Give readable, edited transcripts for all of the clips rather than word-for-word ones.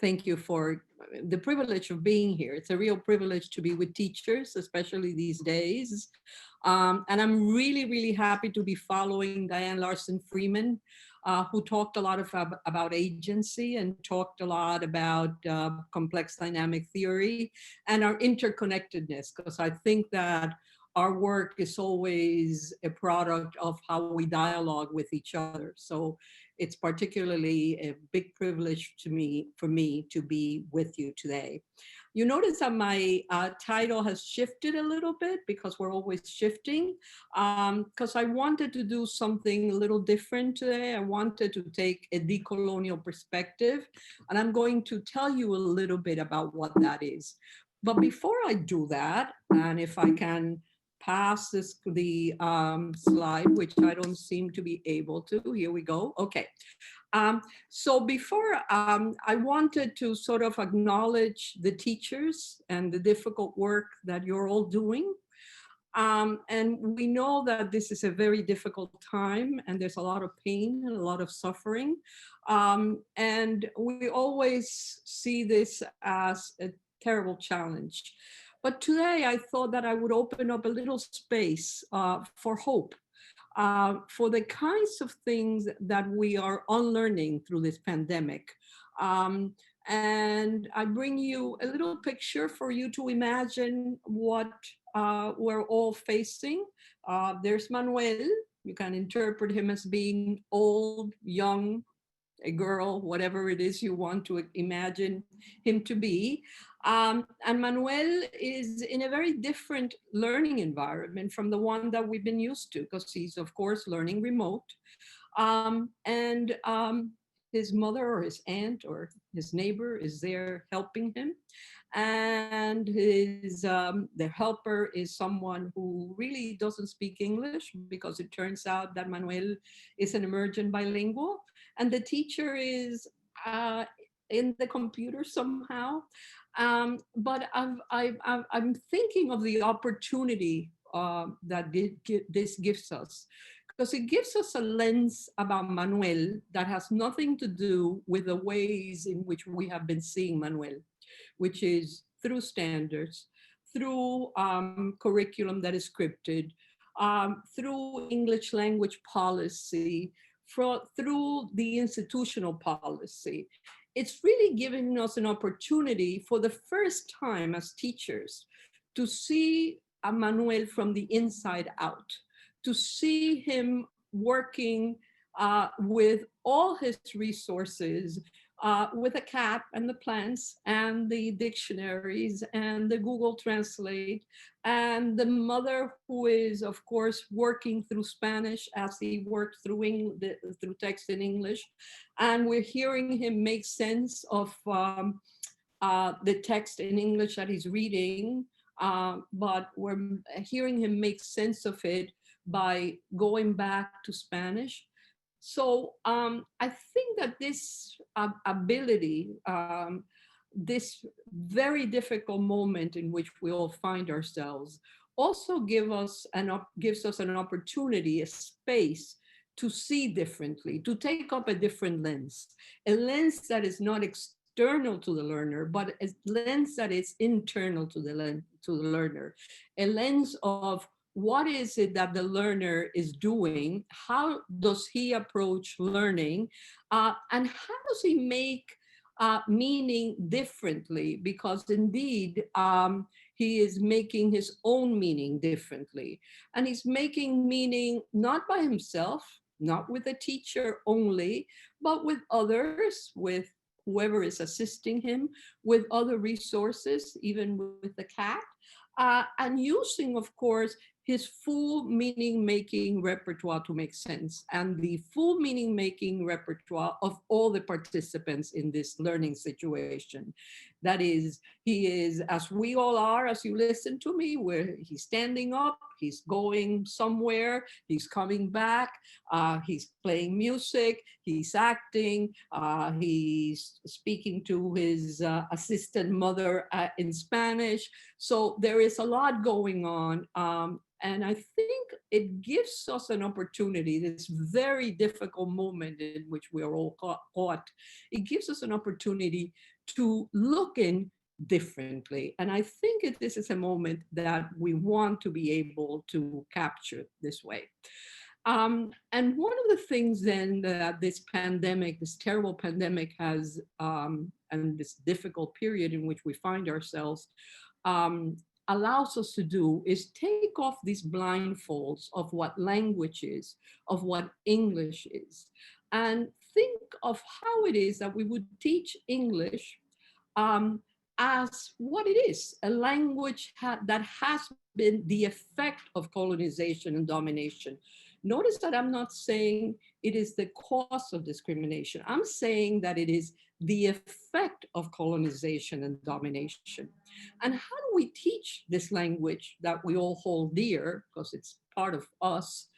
thank you for the privilege of being here. It's a real privilege to be with teachers, especially these days. And I'm really, really happy to be following Diane Larson Freeman, who talked a lot about agency and talked a lot about complex dynamic theory and our interconnectedness, because I think that our work is always a product of how we dialogue with each other. So it's particularly a big privilege for me to be with you today. You notice that my title has shifted a little bit because we're always shifting, because I wanted to do something a little different today. I wanted to take a decolonial perspective, and I'm going to tell you a little bit about what that is. But before I do that, and if I can pass the slide, which I don't seem to be able to. Here we go. Okay. So before, I wanted to sort of acknowledge the teachers and the difficult work that you're all doing. And we know that this is a very difficult time and there's a lot of pain and a lot of suffering. And we always see this as a terrible challenge. But today I thought that I would open up a little space for hope, for the kinds of things that we are unlearning through this pandemic. And I bring you a little picture for you to imagine what we're all facing. There's Manuel. You can interpret him as being old, young, a girl, whatever it is you want to imagine him to be. And Manuel is in a very different learning environment from the one that we've been used to, because he's, of course, learning remote. And his mother or his aunt or his neighbor is there helping him. And the helper is someone who really doesn't speak English, because it turns out that Manuel is an emergent bilingual. And the teacher is in the computer somehow. But I'm thinking of the opportunity that this gives us, because it gives us a lens about Manuel that has nothing to do with the ways in which we have been seeing Manuel, which is through standards, through curriculum that is scripted, through English language policy, through the institutional policy. It's really giving us an opportunity for the first time as teachers to see a Manuel from the inside out, to see him working with all his resources, with a cat and the plants and the dictionaries and the Google Translate, and the mother who is, of course, working through Spanish as he works through text in English. And we're hearing him make sense of the text in English that he's reading, but we're hearing him make sense of it by going back to Spanish. So I think that this ability, this very difficult moment in which we all find ourselves, also gives us an opportunity, a space to see differently, to take up a different lens, a lens that is not external to the learner, but a lens that is internal to the learner, a lens of what is it that the learner is doing? How does he approach learning? And how does he make meaning differently? Because indeed, he is making his own meaning differently. And he's making meaning not by himself, not with a teacher only, but with others, with whoever is assisting him, with other resources, even with the cat. And using, of course, his full meaning-making repertoire to make sense, and the full meaning-making repertoire of all the participants in this learning situation. That is, he is, as we all are, as you listen to me, where he's standing up, he's going somewhere, he's coming back, he's playing music, he's acting, he's speaking to his assistant mother in Spanish. So there is a lot going on. And I think it gives us an opportunity, this very difficult moment in which we are all caught, it gives us an opportunity to look in differently. And I think this is a moment that we want to be able to capture this way. And one of the things then that this pandemic, this terrible pandemic has, and this difficult period in which we find ourselves, um, allows us to do is take off these blindfolds of what language is, of what English is, and think of how it is that we would teach English um, as what it is, a language that has been the effect of colonization and domination. Notice that I'm not saying it is the cause of discrimination. I'm saying that it is the effect of colonization and domination. And how do we teach this language that we all hold dear, because it's part of us,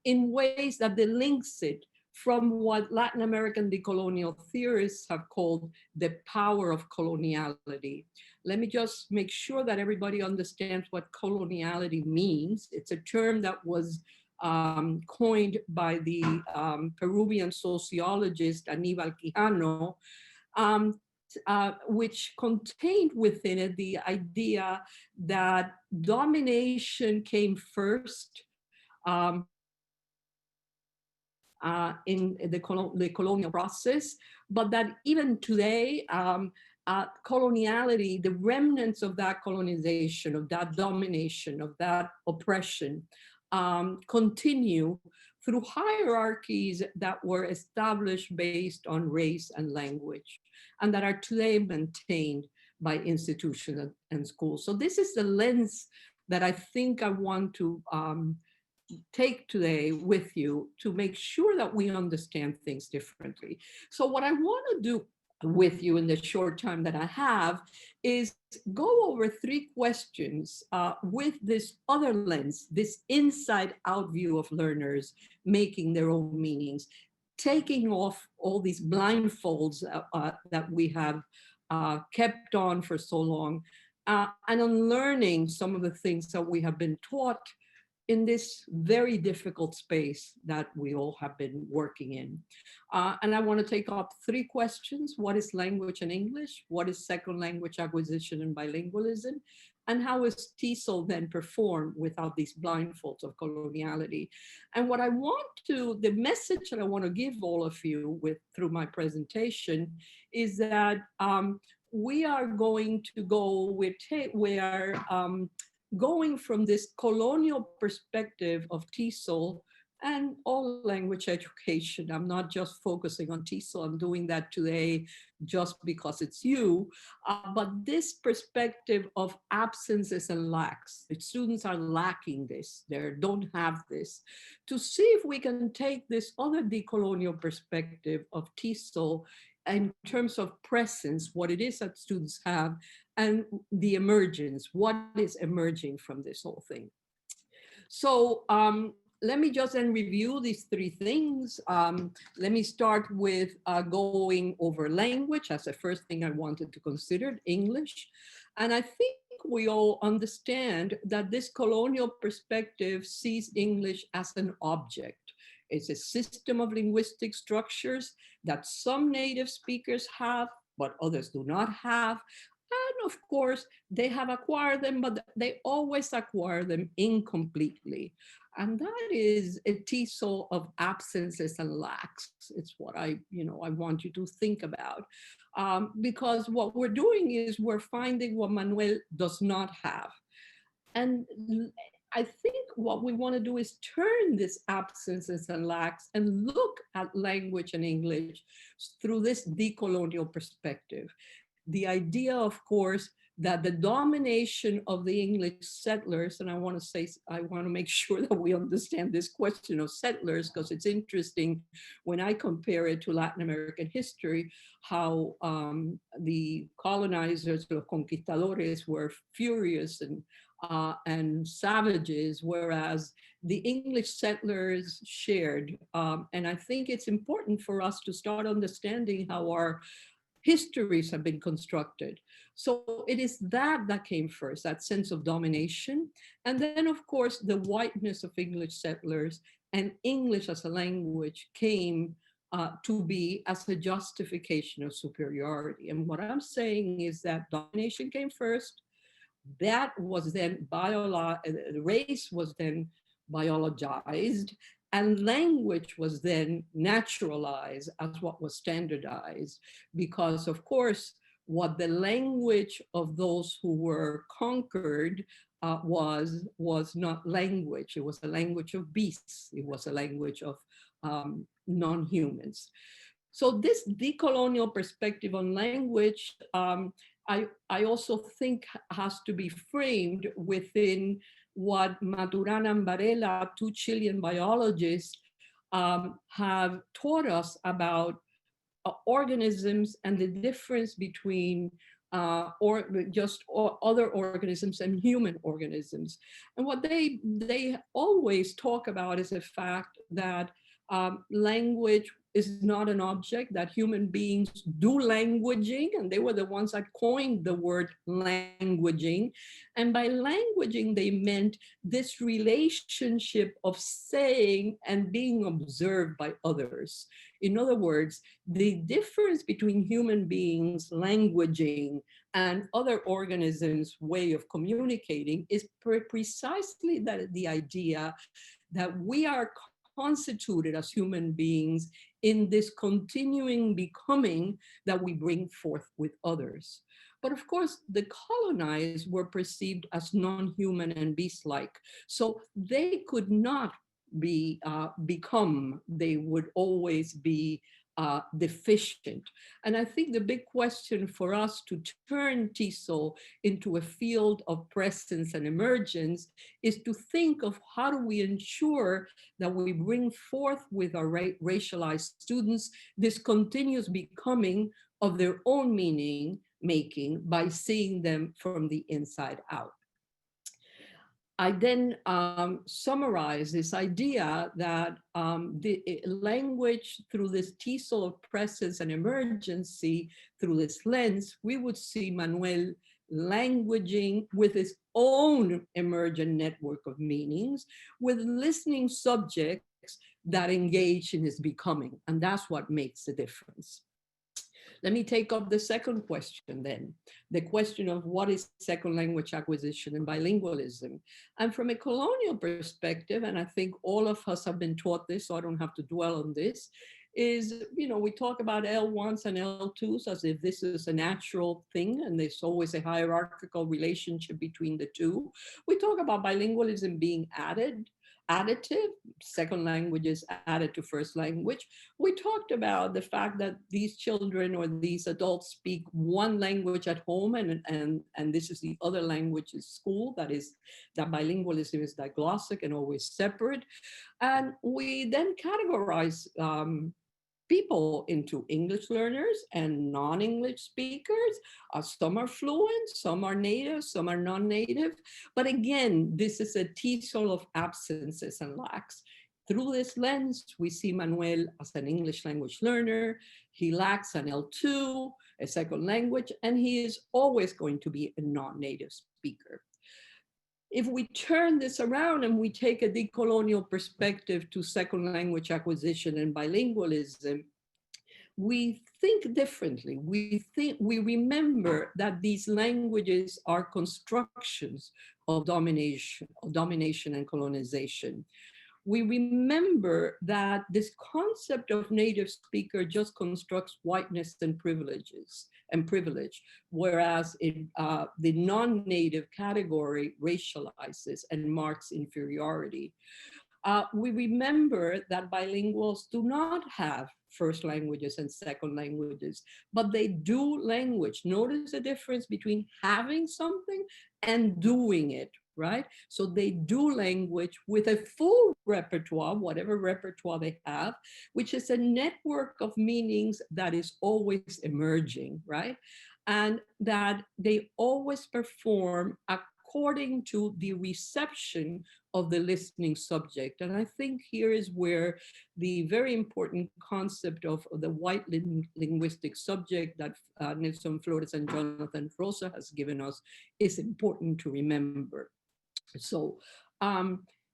in ways that links it from what Latin American decolonial theorists have called the power of coloniality. Let me just make sure that everybody understands what coloniality means. It's a term that was coined by the Peruvian sociologist Aníbal Quijano, um, which contained within it the idea that domination came first in the colonial process, but that even today, coloniality, the remnants of that colonization, of that domination, of that oppression, continue through hierarchies that were established based on race and language, and that are today maintained by institutions and schools. So this is the lens that I think I want to take today with you to make sure that we understand things differently. So what I want to do with you in the short time that I have is go over 3 questions with this other lens, this inside out view of learners making their own meanings, taking off all these blindfolds that we have kept on for so long, and unlearning some of the things that we have been taught in this very difficult space that we all have been working in. And I want to take up 3 questions. What is language and English? What is second language acquisition and bilingualism? And how is TESOL then performed without these blindfolds of coloniality? And what I want to, the message that I want to give all of you through my presentation is that we are going to go, we are going from this colonial perspective of TESOL and all language education. I'm not just focusing on TESOL, I'm doing that today just because it's you, but this perspective of absences and lacks. The students are lacking this, they don't have this, to see if we can take this other decolonial perspective of TESOL in terms of presence, what it is that students have, and the emergence, what is emerging from this whole thing. So let me just then review these 3 things. Let me start with going over language as the first thing I wanted to consider, English. And I think we all understand that this colonial perspective sees English as an object. It's a system of linguistic structures that some native speakers have, but others do not have. And of course, they have acquired them, but they always acquire them incompletely. And that is a TESOL of absences and lacks. It's what I want you to think about. Because what we're doing is we're finding what Manuel does not have. And I think what we want to do is turn this absences and lacks and look at language and English through this decolonial perspective. The idea, of course, that the domination of the English settlers, and I want to make sure that we understand this question of settlers, because it's interesting when I compare it to Latin American history, how the colonizers, los conquistadores, were furious and savages, whereas the English settlers shared. And I think it's important for us to start understanding how our histories have been constructed. So it is that that came first, that sense of domination. And then, of course, the whiteness of English settlers and English as a language came to be as a justification of superiority. And what I'm saying is that domination came first, that was then race was then biologized, and language was then naturalized as what was standardized, because of course what the language of those who were conquered was not language. It was a language of beasts. It was a language of non-humans. So this decolonial perspective on language, I also think has to be framed within what Maturana and Varela, two Chilean biologists, have taught us about organisms and the difference between other organisms and human organisms. And what they always talk about is the fact that language is not an object, that human beings do languaging, and they were the ones that coined the word languaging. And by languaging, they meant this relationship of saying and being observed by others. In other words, the difference between human beings languaging and other organisms' way of communicating is precisely that the idea that we are constituted as human beings in this continuing becoming that we bring forth with others. But of course, the colonized were perceived as non-human and beast-like. So they could not become, they would always be deficient. And I think the big question for us to turn TESOL into a field of presence and emergence is to think of how do we ensure that we bring forth with our racialized students this continuous becoming of their own meaning making by seeing them from the inside out. I then summarize this idea that the language through this TESOL of presence and emergency, through this lens, we would see Manuel languaging with his own emergent network of meanings, with listening subjects that engage in his becoming. And that's what makes the difference. Let me take up the second question then, the question of what is second language acquisition and bilingualism. And from a colonial perspective, and I think all of us have been taught this, so I don't have to dwell on this, is, we talk about L1s and L2s as if this is a natural thing and there's always a hierarchical relationship between the two. We talk about bilingualism being additive, second languages added to first language. We talked about the fact that these children or these adults speak one language at home and this is the other language in school, that bilingualism is diglossic and always separate. And we then categorize people into English learners and non-English speakers. Some are fluent, some are native, some are non-native. But again, this is a TESOL of absences and lacks. Through this lens, we see Manuel as an English language learner. He lacks an L2, a second language, and he is always going to be a non-native speaker. If we turn this around and we take a decolonial perspective to second language acquisition and bilingualism, we think differently. We remember that these languages are constructions of domination and colonization. We remember that this concept of native speaker just constructs whiteness and privilege, whereas the non-native category racializes and marks inferiority. We remember that bilinguals do not have first languages and second languages, but they do language. Notice the difference between having something and doing it, right? So they do language with a full repertoire, whatever repertoire they have, which is a network of meanings that is always emerging, right? And that they always perform according to the reception of the listening subject. And I think here is where the very important concept of the white linguistic subject that Nelson Flores and Jonathan Rosa has given us is important to remember. So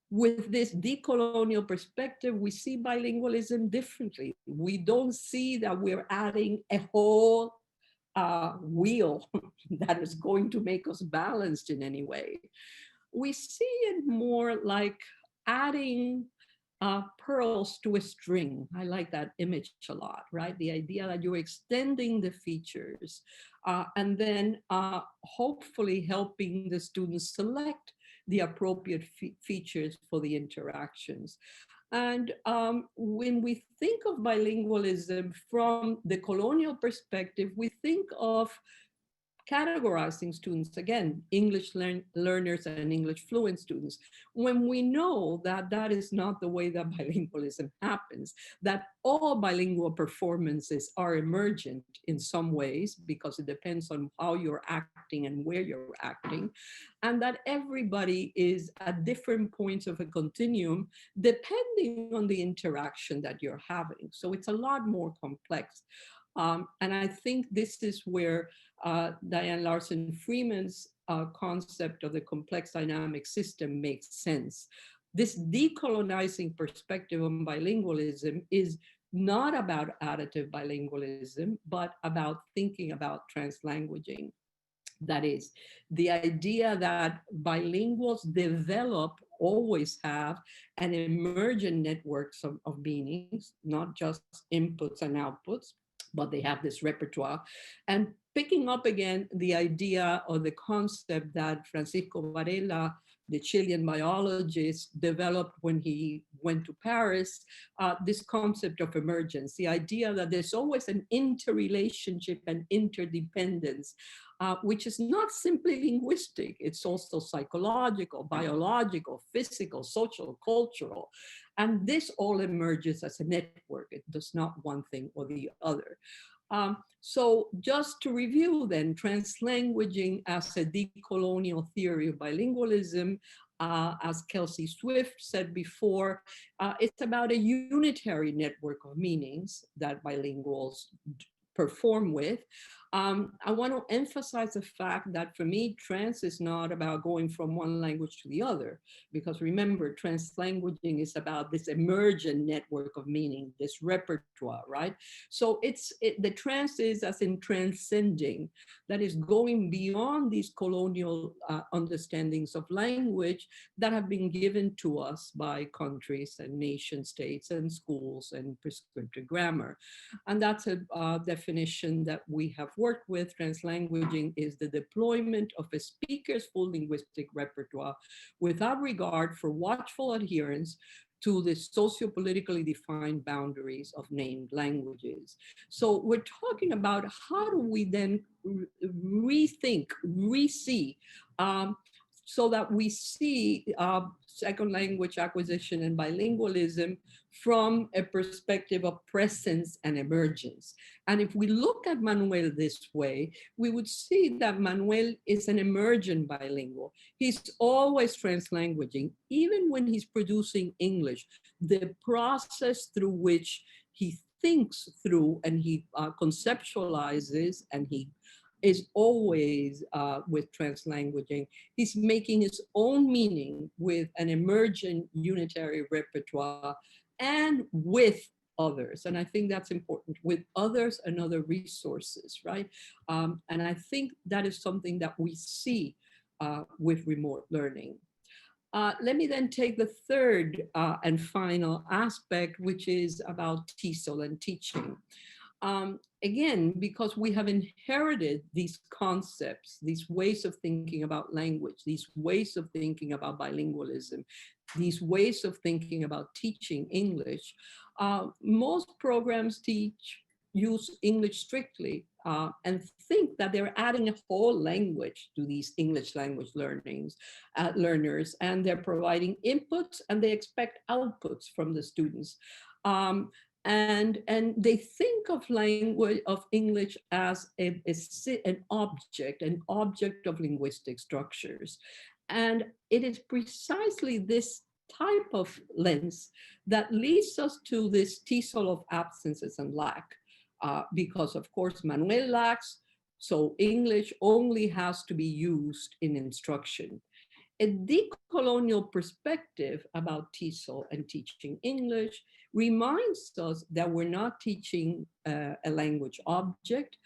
with this decolonial perspective, we see bilingualism differently. We don't see that we're adding a whole wheel that is going to make us balanced in any way. We see it more like adding pearls to a string. I like that image a lot, right? The idea that you're extending the features and then hopefully helping the students select the appropriate features for the interactions. And when we think of bilingualism from the colonial perspective, we think of categorizing students, again, English learners and English fluent students, when we know that that is not the way that bilingualism happens, that all bilingual performances are emergent in some ways because it depends on how you're acting and where you're acting, and that everybody is at different points of a continuum depending on the interaction that you're having. So it's a lot more complex. And I think this is where Diane Larson Freeman's concept of the complex dynamic system makes sense. This decolonizing perspective on bilingualism is not about additive bilingualism, but about thinking about translanguaging. That is, the idea that bilinguals develop, always have, an emergent networks of meanings, not just inputs and outputs, but they have this repertoire. And picking up again the idea or the concept that Francisco Varela, the Chilean biologist, developed when he went to Paris, this concept of emergence, the idea that there's always an interrelationship and interdependence, which is not simply linguistic, it's also psychological, biological, physical, social, cultural. And this all emerges as a network. It does not one thing or the other. So just to review then, translanguaging as a decolonial theory of bilingualism, as Kelsey Swift said before, it's about a unitary network of meanings that bilinguals perform with. I want to emphasize the fact that for me, trans is not about going from one language to the other, because remember, translanguaging is about this emergent network of meaning, this repertoire, right? So the trans is as in transcending, that is going beyond these colonial understandings of language that have been given to us by countries and nation states and schools and prescriptive grammar. And that's a definition that we have worked with. Translanguaging is the deployment of a speaker's full linguistic repertoire without regard for watchful adherence to the socio-politically defined boundaries of named languages. So we're talking about how do we then rethink, re-see, so that we see second language acquisition and bilingualism from a perspective of presence and emergence. And if we look at Manuel this way, we would see that Manuel is an emergent bilingual. He's always translanguaging, even when he's producing English. The process through which he thinks through and he conceptualizes and he is always with translanguaging. He's making his own meaning with an emergent unitary repertoire and with others. And I think that's important, with others and other resources, right? And I think that is something that we see with remote learning. Let me then take the third and final aspect, which is about TESOL and teaching. Again, because we have inherited these concepts, these ways of thinking about language, these ways of thinking about bilingualism, these ways of thinking about teaching English, most programs use English strictly and think that they're adding a whole language to these English language learners, and they're providing inputs and they expect outputs from the students. And they think of language, of English as an object of linguistic structures. And it is precisely this type of lens that leads us to this TESOL of absences and lack. Because of course, Manuel lacks, so English only has to be used in instruction. A decolonial perspective about TESOL and teaching English reminds us that we're not teaching a language object,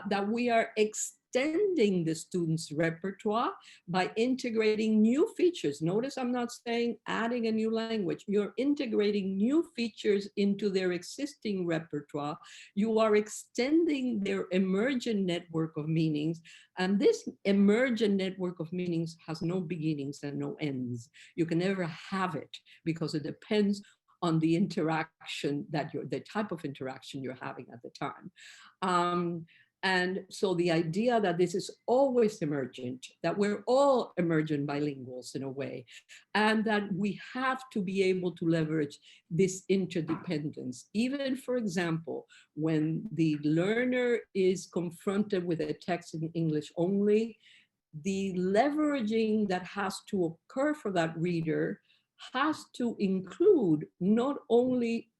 that we are extending the students' repertoire by integrating new features. Notice I'm not saying adding a new language. You're integrating new features into their existing repertoire. You are extending their emergent network of meanings, and this emergent network of meanings has no beginnings and no ends. You can never have it because it depends on the interaction that the type of interaction you're having at the time. And so the idea that this is always emergent, that we're all emergent bilinguals in a way, and that we have to be able to leverage this interdependence. Even, for example, when the learner is confronted with a text in English only, the leveraging that has to occur for that reader has to include not only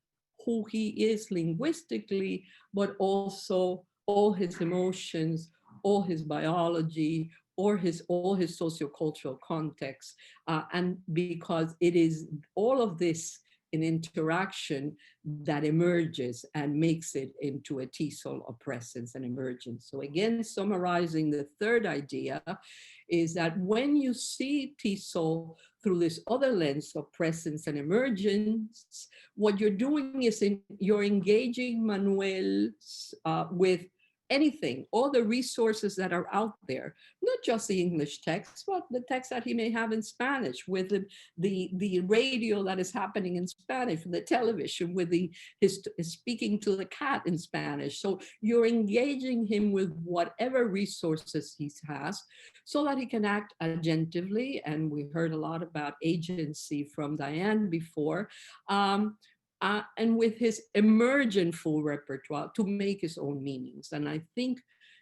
who he is linguistically, but also all his emotions, all his biology, or all his sociocultural context. And because it is all of this in interaction that emerges and makes it into a TESOL of presence and emergence. So again, summarizing the third idea is that when you see TESOL through this other lens of presence and emergence, what you're doing is you're engaging Manuel with anything, all the resources that are out there, not just the English text, but the text that he may have in Spanish, with the radio that is happening in Spanish, the television, with his speaking to the cat in Spanish. So you're engaging him with whatever resources he has so that he can act agentively. And we heard a lot about agency from Diane before. And with his emergent full repertoire to make his own meanings. And I think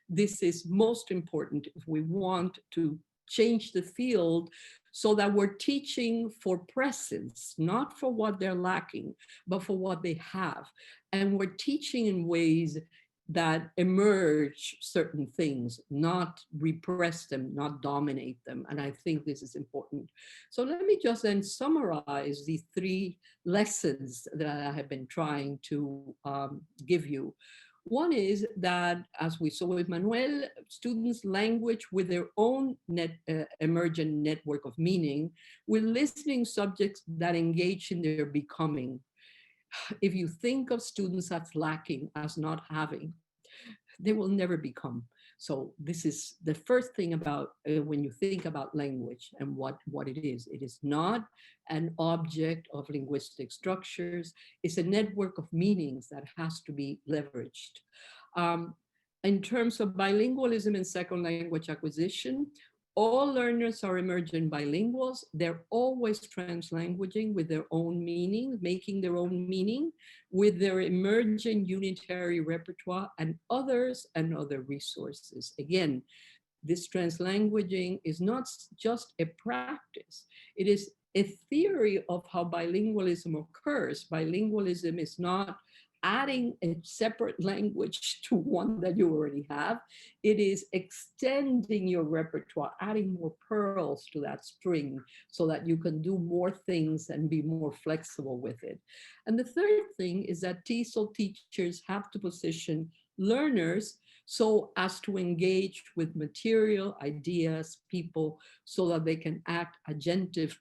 this is most important if we want to change the field so that we're teaching for presence, not for what they're lacking, but for what they have. And we're teaching in ways that emerge certain things, not repress them, not dominate them. And I think this is important. So let me just then summarize the three lessons that I have been trying to give you. One is that, as we saw with Manuel, students language with their own emergent network of meaning, with listening subjects that engage in their becoming. If you think of students as lacking, as not having, they will never become. So this is the first thing about when you think about language and what it is. It is not an object of linguistic structures. It's a network of meanings that has to be leveraged. Um, in terms of bilingualism and second language acquisition, all learners are emergent bilinguals. They're always translanguaging with their own meaning, making their own meaning with their emergent unitary repertoire and other resources. Again, this translanguaging is not just a practice. It is a theory of how bilingualism occurs. Bilingualism is not adding a separate language to one that you already have. It is extending your repertoire, adding more pearls to that string so that you can do more things and be more flexible with it. And the third thing is that TESOL teachers have to position learners so as to engage with material, ideas, people, so that they can act agentively.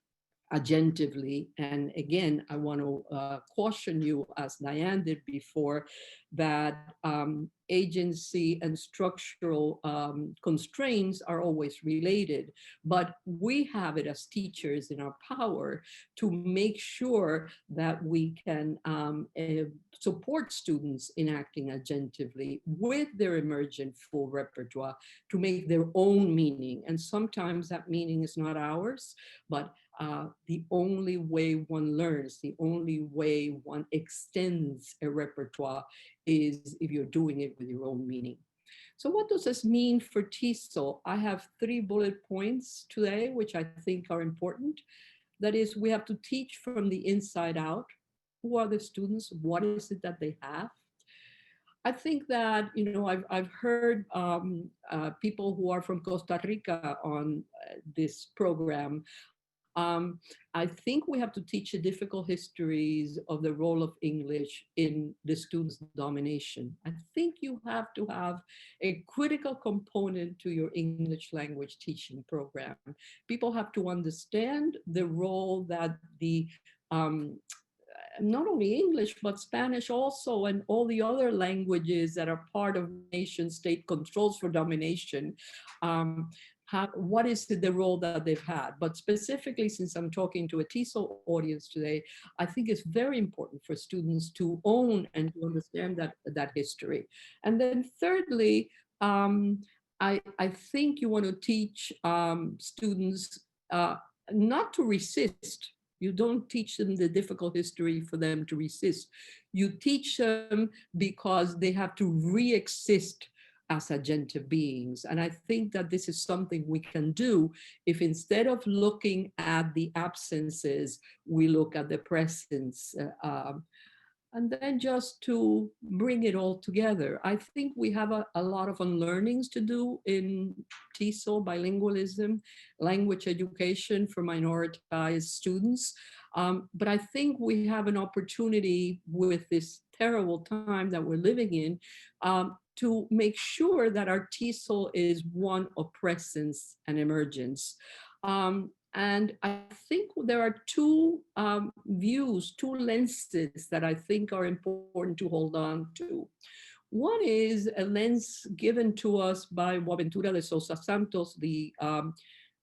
And again, I want to caution you, as Diane did before, that agency and structural constraints are always related, but we have it as teachers in our power to make sure that we can support students in acting agentively with their emergent full repertoire to make their own meaning. And sometimes that meaning is not ours, but the only way one learns, the only way one extends a repertoire is if you're doing it with your own meaning. So what does this mean for TESOL? I have 3 bullet points today, which I think are important. That is, we have to teach from the inside out. Who are the students? What is it that they have? I think that, I've heard people who are from Costa Rica on this program. I think we have to teach the difficult histories of the role of English in the students' domination. I think you have to have a critical component to your English language teaching program. People have to understand the role that the not only English, but Spanish also, and all the other languages that are part of nation state controls for domination. What is the role that they've had? But specifically, since I'm talking to a TESOL audience today, I think it's very important for students to own and to understand that history. And then thirdly, I think you want to teach students not to resist. You don't teach them the difficult history for them to resist. You teach them because they have to re-exist as agentive beings. And I think that this is something we can do if instead of looking at the absences, we look at the presence. And then just to bring it all together. I think we have a lot of unlearnings to do in TESOL, bilingualism, language education for minoritized students. But I think we have an opportunity with this terrible time that we're living in to make sure that our TESOL is one of presence and emergence. And I think there are two views, two lenses that I think are important to hold on to. One is a lens given to us by Boaventura de Sousa Santos, the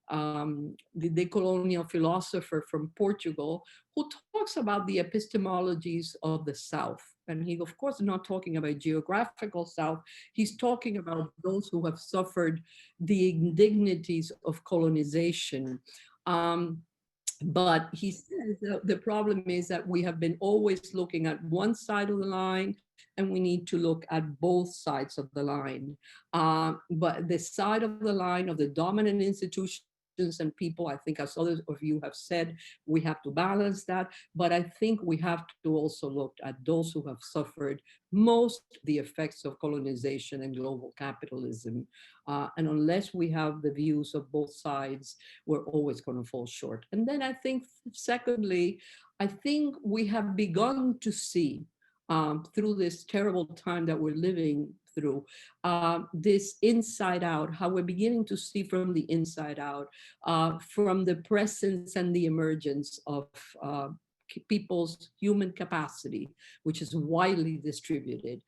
decolonial philosopher from Portugal, who talks about the epistemologies of the South. And he, of course, is not talking about geographical South. He's talking about those who have suffered the indignities of colonization. Um, but he says that the problem is that we have been always looking at one side of the line, and we need to look at both sides of the line. But the side of the line of the dominant institutions and people, I think, as others of you have said, we have to balance that. But I think we have to also look at those who have suffered most the effects of colonization and global capitalism. And unless we have the views of both sides, we're always going to fall short. And then I think, secondly, I think we have begun to see through this terrible time that we're living through, this inside out, how we're beginning to see from the inside out, from the presence and the emergence of people's human capacity, which is widely distributed.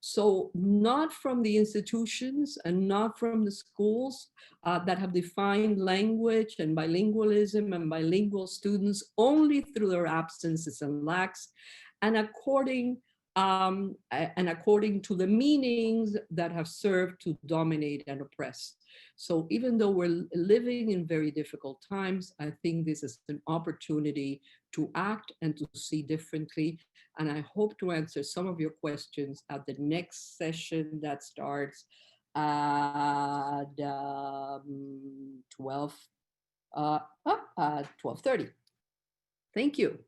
So not from the institutions and not from the schools that have defined language and bilingualism and bilingual students only through their absences and lacks, and according to the meanings that have served to dominate and oppress. So even though we're living in very difficult times, I think this is an opportunity to act and to see differently. And I hope to answer some of your questions at the next session that starts at 12:30. Thank you.